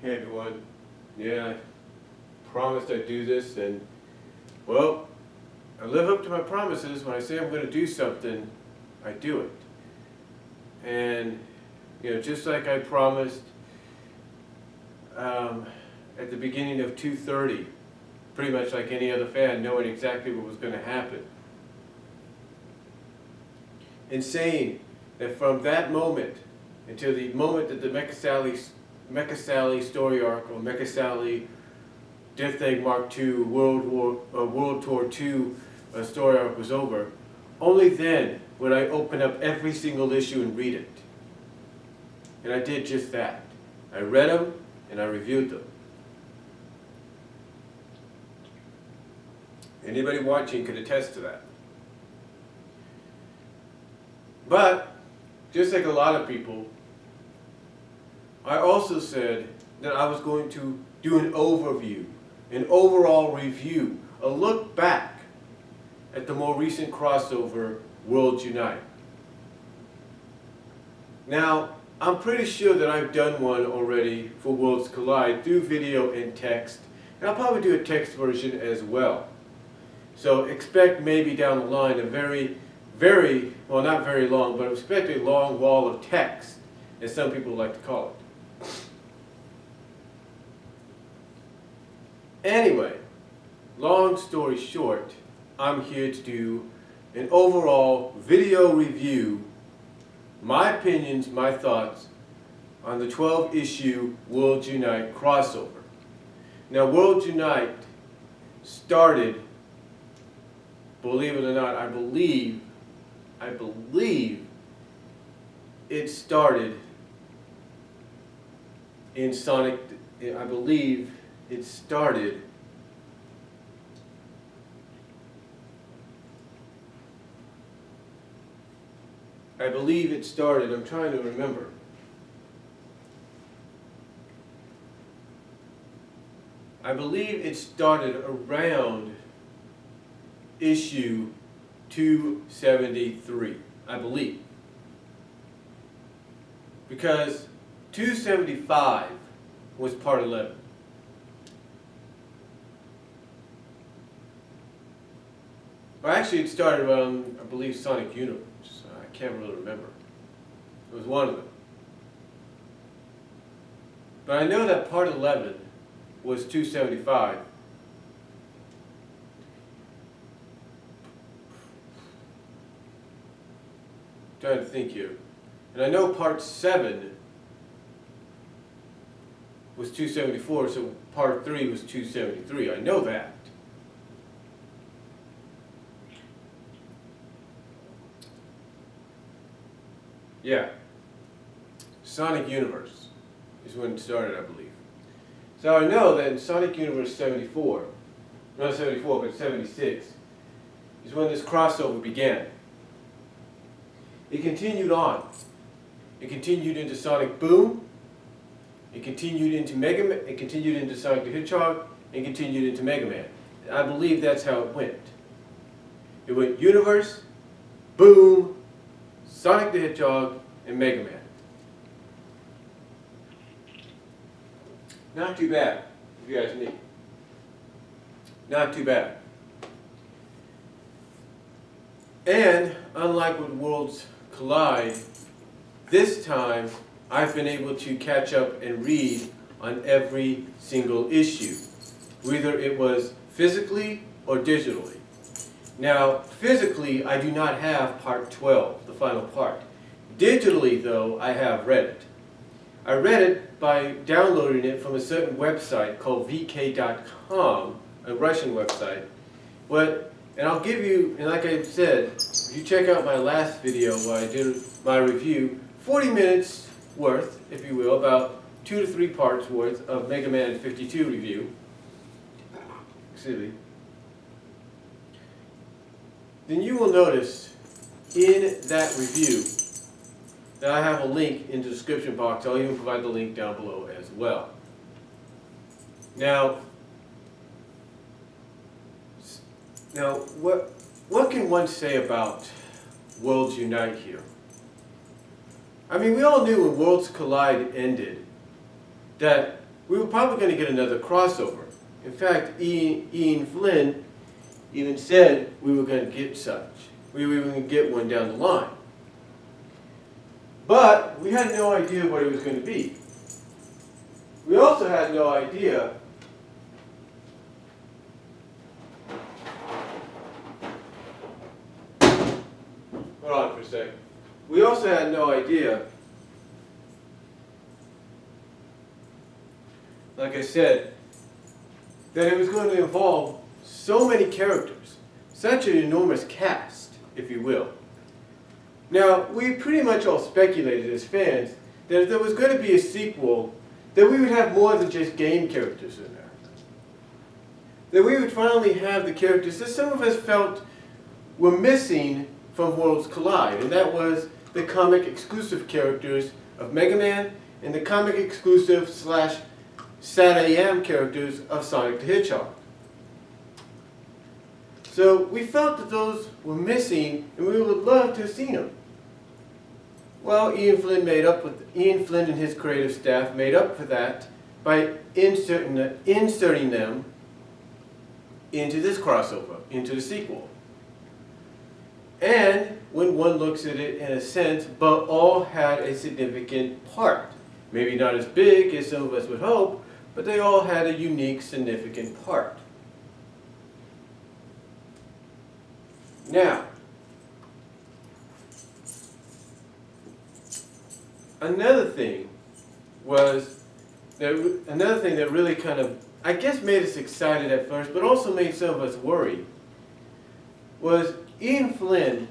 Hey everyone. Yeah, I promised I'd do this, and well, I live up to my promises. When I say I'm going to do something, I do it. And just like I promised at the beginning of 2:30, pretty much like any other fan, knowing exactly what was going to happen, and saying that from that moment until the moment that the Mecha Sally story arc, or Mecha Sally Death Egg Mark II World Tour II story arc was over, only then would I open up every single issue and read it. And I did just that. I read them and I reviewed them. Anybody watching could attest to that. But, just like a lot of people, I also said that I was going to do an overview, an overall review, a look back at the more recent crossover, Worlds Unite. Now, I'm pretty sure that I've done one already for Worlds Collide through video and text, and I'll probably do a text version as well. So expect maybe down the line a very, well, not very long, but expect a long wall of text, as some people like to call it. Anyway, long story short, I'm here to do an overall video review, my opinions, my thoughts on the 12-issue Worlds Unite crossover. Now, Worlds Unite started, believe it or not, I believe it started in Sonic, I believe it started I'm trying to remember. I believe it started around issue 273, I believe. Because 275 was part 11. Well, actually it started around, I believe, Sonic Universe. I can't really remember. It was one of them. But I know that part 11 was 275. Trying to think here. And I know part 7 was 274, so part 3 was 273. I know that. Yeah. Sonic Universe is when it started, I believe. So I know that in Sonic Universe 74, not 74, but 76, is when this crossover began. It continued on. It continued into Sonic Boom. It continued into Mega Man. It continued into Sonic the Hedgehog, and continued into Mega Man. I believe that's how it went. It went Universe, Boom, Sonic the Hedgehog, and Mega Man. Not too bad, if you ask me. Not too bad. And unlike with Worlds Collide, this time I've been able to catch up and read on every single issue, whether it was physically or digitally. Now, physically, I do not have part 12, the final part. Digitally, though, I have read it. I read it by downloading it from a certain website called vk.com, a Russian website. And I'll give you, and like I said, if you check out my last video where I did my review, 40 minutes worth, if you will, about 2 to 3 parts worth of Mega Man 52 review. Excuse me. Then you will notice in that review that I have a link in the description box. I'll even provide the link down below as well. Now what can one say about Worlds Unite here? I mean, we all knew when Worlds Collide ended that we were probably going to get another crossover. In fact, Ian Flynn even said we were going to get such. We were going to get one down the line. But we had no idea what it was going to be. We also had no idea hold on for a second. We also had no idea, like I said, that it was going to involve so many characters, such an enormous cast, if you will. Now, we pretty much all speculated as fans that if there was going to be a sequel, that we would have more than just game characters in there. That we would finally have the characters that some of us felt were missing from Worlds Collide, and that was the comic exclusive characters of Mega Man and the comic exclusive / SatAM characters of Sonic the Hedgehog. So we felt that those were missing, and we would love to have seen them. Well, Ian Flynn and his creative staff made up for that by inserting them into this crossover, into the sequel. And when one looks at it in a sense, but all had a significant part. Maybe not as big as some of us would hope, but they all had a unique, significant part. Now, another thing that really kind of, I guess, made us excited at first, but also made some of us worry, was Ian Flynn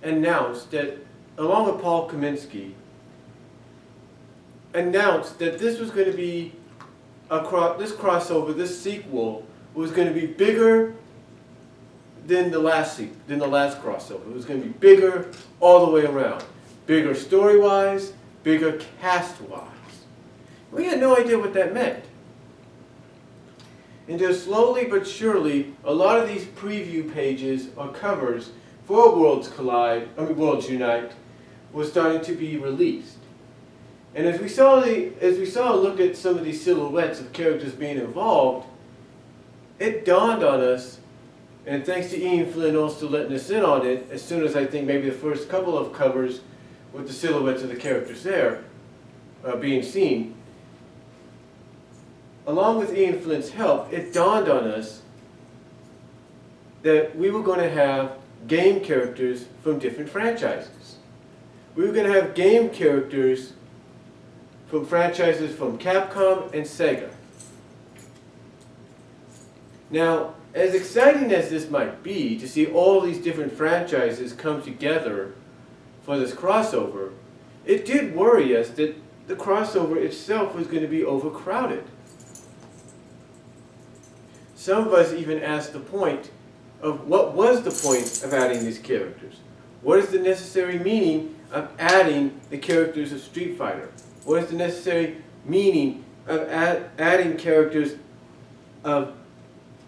announced that, along with Paul Kaminsky, announced that this was going to be this crossover, this sequel, was going to be bigger than the last crossover. It was going to be bigger all the way around. Bigger story-wise, bigger cast-wise. We had no idea what that meant. And just slowly but surely, a lot of these preview pages or covers for Worlds Unite was starting to be released. And as we saw a look at some of these silhouettes of characters being involved, it dawned on us, and thanks to Ian Flynn also letting us in on it, as soon as I think maybe the first couple of covers with the silhouettes of the characters there being seen, along with Ian Flynn's help, it dawned on us that we were going to have game characters from different franchises. We were going to have game characters from franchises from Capcom and Sega. Now, as exciting as this might be to see all these different franchises come together for this crossover, it did worry us that the crossover itself was going to be overcrowded. Some of us even asked the point of what was the point of adding these characters? What is the necessary meaning of adding the characters of Street Fighter? What is the necessary meaning of adding characters of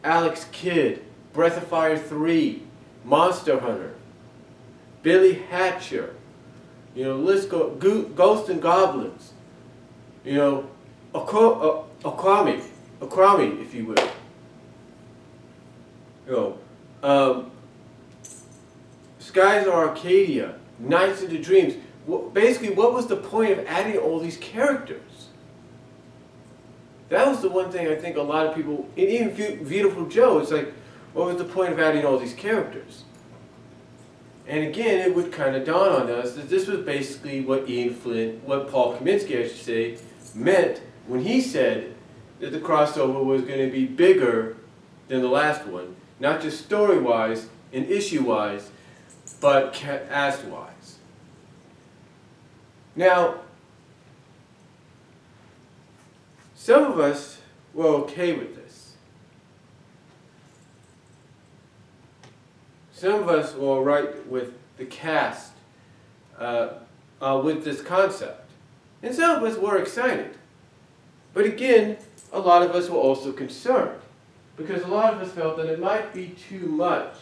Alex Kidd, Breath of Fire 3, Monster Hunter, Billy Hatcher, list go, Ghosts and Goblins, Akrami, if you will. Skies of Arcadia, Nights into Dreams. Basically, what was the point of adding all these characters? That was the one thing I think a lot of people, and even Beautiful Joe, it's like, what was the point of adding all these characters? And again, it would kind of dawn on us that this was basically what what Paul Kaminsky, I should say, meant when he said that the crossover was going to be bigger than the last one. Not just story-wise and issue-wise, but cast-wise. Now, some of us were okay with this. Some of us were all right with the cast, with this concept. And some of us were excited. But again, a lot of us were also concerned, because a lot of us felt that it might be too much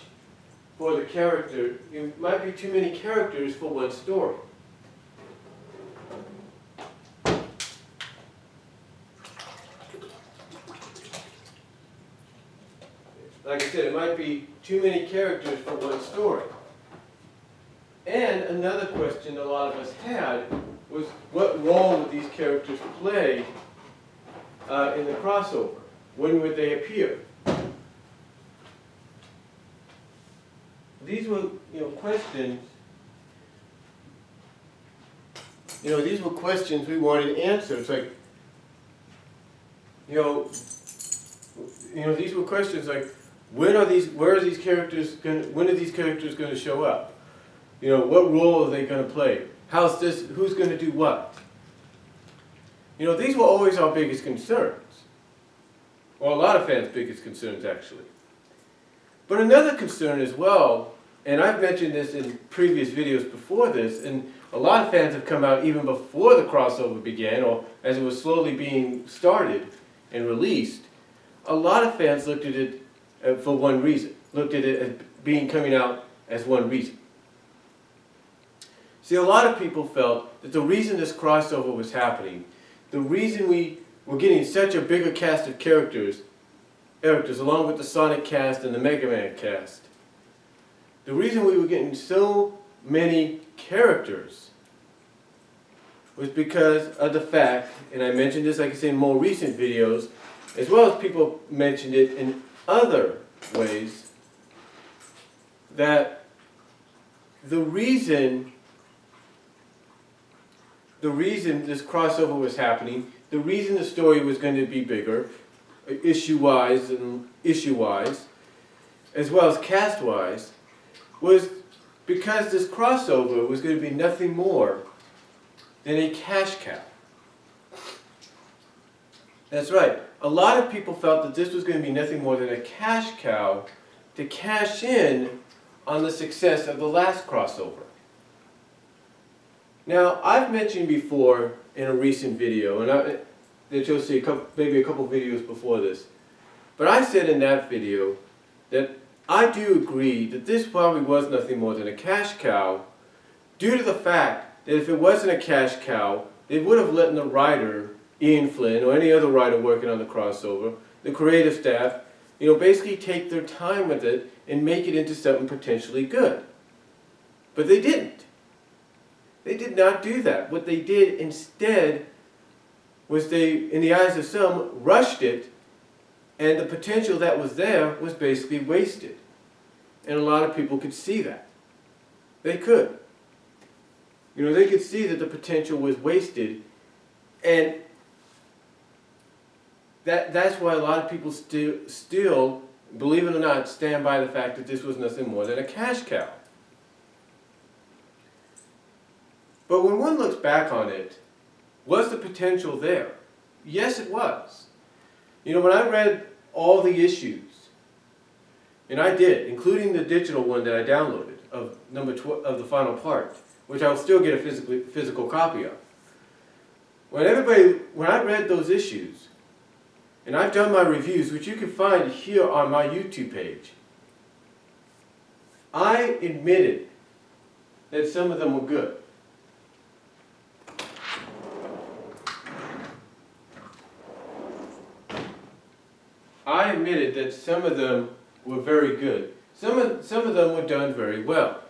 for the character, it might be too many characters for one story. too many characters for one story. And another question a lot of us had was, what role would these characters play in the crossover? When would they appear? These were, questions. These were questions we wanted answers. Like, these were questions like, when are these characters going to show up? What role are they going to play? Who's going to do what? These were always our biggest concerns. Or a lot of fans' biggest concerns, actually. But another concern as well, and I've mentioned this in previous videos before this, and a lot of fans have come out even before the crossover began, or as it was slowly being started and released. A lot of fans looked at it for one reason, looked at it as coming out as one reason. See, a lot of people felt that the reason this crossover was happening, the reason we were getting such a bigger cast of characters along with the Sonic cast and the Mega Man cast, the reason we were getting so many characters was because of the fact, and I mentioned this, like I said, in more recent videos, as well as people mentioned it in other ways, that the reason this crossover was happening, the reason the story was going to be bigger, issue-wise, as well as cast-wise, was because this crossover was going to be nothing more than a cash cow. That's right. A lot of people felt that this was going to be nothing more than a cash cow to cash in on the success of the last crossover. Now, I've mentioned before in a recent video, and that you'll see maybe a couple videos before this, but I said in that video that I do agree that this probably was nothing more than a cash cow, due to the fact that if it wasn't a cash cow, they would have let the writer, Ian Flynn, or any other writer working on the crossover, the creative staff, basically take their time with it and make it into something potentially good. But they didn't. They did not do that. What they did instead was they, in the eyes of some, rushed it, and the potential that was there was basically wasted. And a lot of people could see that. They could. They could see that the potential was wasted, and that's why a lot of people still, believe it or not, stand by the fact that this was nothing more than a cash cow. But when one looks back on it, was the potential there? Yes, it was. When I read all the issues, and I did, including the digital one that I downloaded of of the final part, which I will still get a physical copy of. When I read those issues, and I've done my reviews, which you can find here on my YouTube page, I admitted that some of them were good. I admitted that some of them were very good. Some of them were done very well.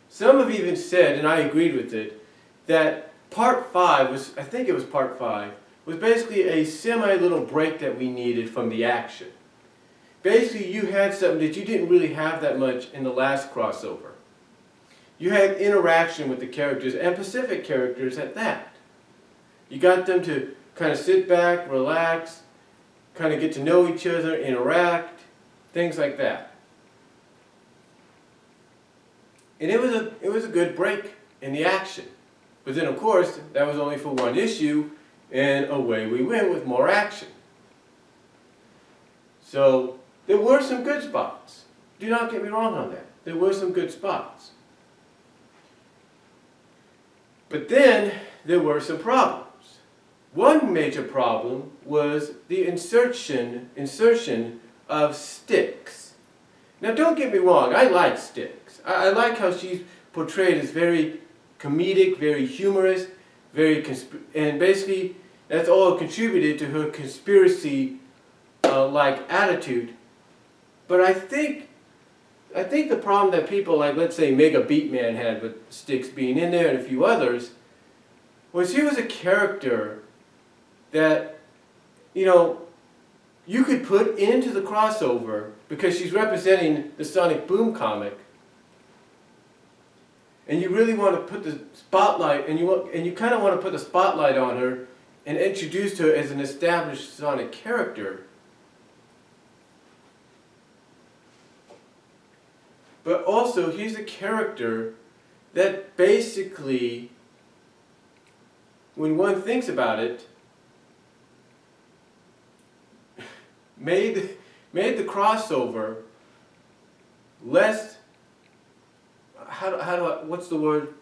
Some have even said, and I agreed with it, that Part 5 I think it was Part 5, was basically a semi-little break that we needed from the action. Basically, you had something that you didn't really have that much in the last crossover. You had interaction with the characters, and Pacific characters at that. You got them to kind of sit back, relax, kind of get to know each other, interact, things like that. And it was a good break in the action. But then, of course, that was only for one issue, and away we went with more action. So there were some good spots. Do not get me wrong on that. There were some good spots. But then there were some problems. One major problem was the insertion of Styx. Now don't get me wrong, I like Styx. I like how she's portrayed as very comedic, very humorous, and basically that's all contributed to her conspiracy-like attitude. But I think I think the problem that people like, let's say, Mega Beatman had with Styx being in there and a few others, was he was a character that, you could put into the crossover because she's representing the Sonic Boom comic, and you really want to put the spotlight, and you kind of want to put the spotlight on her and introduce her as an established Sonic character. But also, he's a character that basically, when one thinks about it, made the crossover less, what's the word?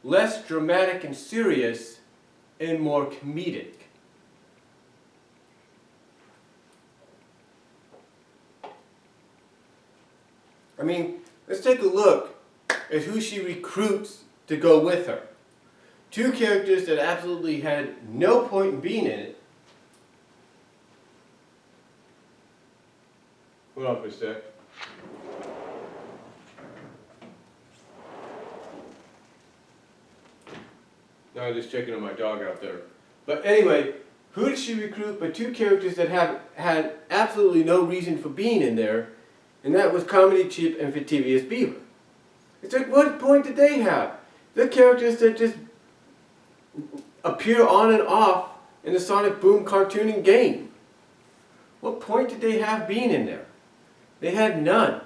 Less dramatic and serious and more comedic. I mean, let's take a look at who she recruits to go with her. Two characters that absolutely had no point in being in it. Hold on for a sec. No, I'm just checking on my dog out there. But anyway, who did she recruit but two characters that had absolutely no reason for being in there, and that was Comedy Chip and Fativius Beaver. It's like, what point did they have? They're characters that just appear on and off in the Sonic Boom cartooning game. What point did they have being in there? They had none.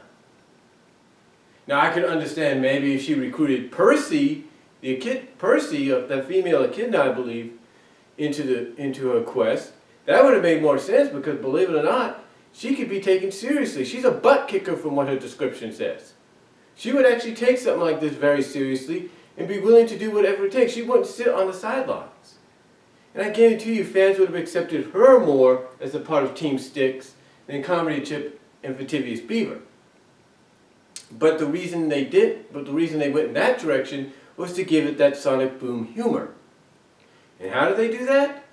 Now I could understand maybe if she recruited Percy, the female echidna, I believe, into her quest, that would have made more sense because, believe it or not, she could be taken seriously. She's a butt kicker from what her description says. She would actually take something like this very seriously and be willing to do whatever it takes. She wouldn't sit on the sidelines. And I guarantee you fans would have accepted her more as a part of Team Styx than Comedy Chip and Fativius Beaver. But the reason they went in that direction was to give it that Sonic Boom humor. And how do they do that?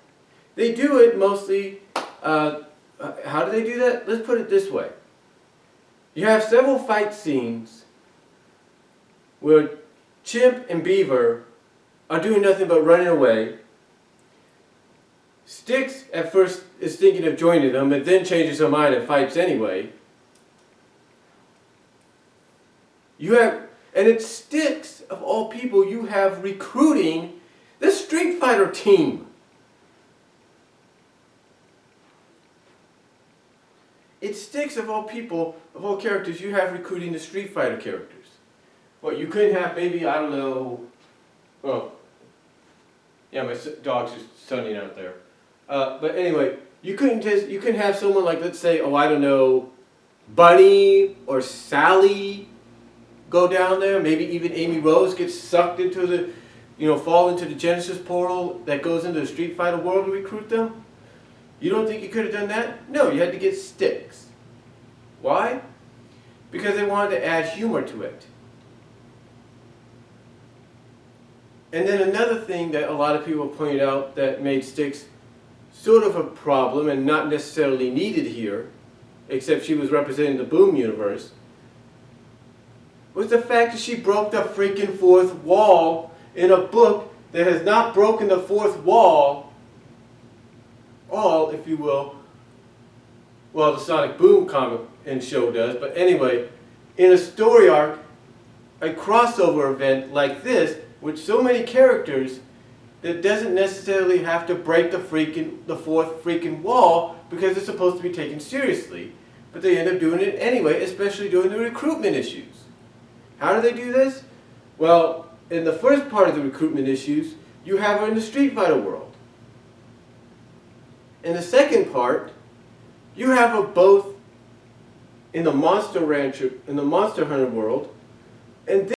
They do it mostly, how do they do that? Let's put it this way. You have several fight scenes where Chimp and Beaver are doing nothing but running away. Styx at first is thinking of joining them, but then changes her mind and fights anyway. And it's Styx, of all people, you have recruiting the Street Fighter team. It's Styx, of all people, of all characters, you have recruiting the Street Fighter characters. What, you couldn't have maybe, I don't know, well, yeah, my dog's just sunning out there. But anyway, you couldn't have someone like, let's say, oh, I don't know, Bunny or Sally go down there. Maybe even Amy Rose gets sucked into the, fall into the Genesis portal that goes into the Street Fighter world and recruit them. You don't think you could have done that? No, you had to get Styx. Why? Because they wanted to add humor to it. And then another thing that a lot of people pointed out that made Styx sort of a problem and not necessarily needed here, except she was representing the Boom universe, was the fact that she broke the freaking fourth wall in a book that has not broken the fourth wall, if you will. Well, the Sonic Boom comic and show does, but anyway, in a story arc, a crossover event like this, with so many characters, that doesn't necessarily have to break the fourth freaking wall because it's supposed to be taken seriously. But they end up doing it anyway, especially during the recruitment issues. How do they do this? Well, in the first part of the recruitment issues, you have her in the Street Fighter world. In the second part, you have her both in the Monster Hunter world, and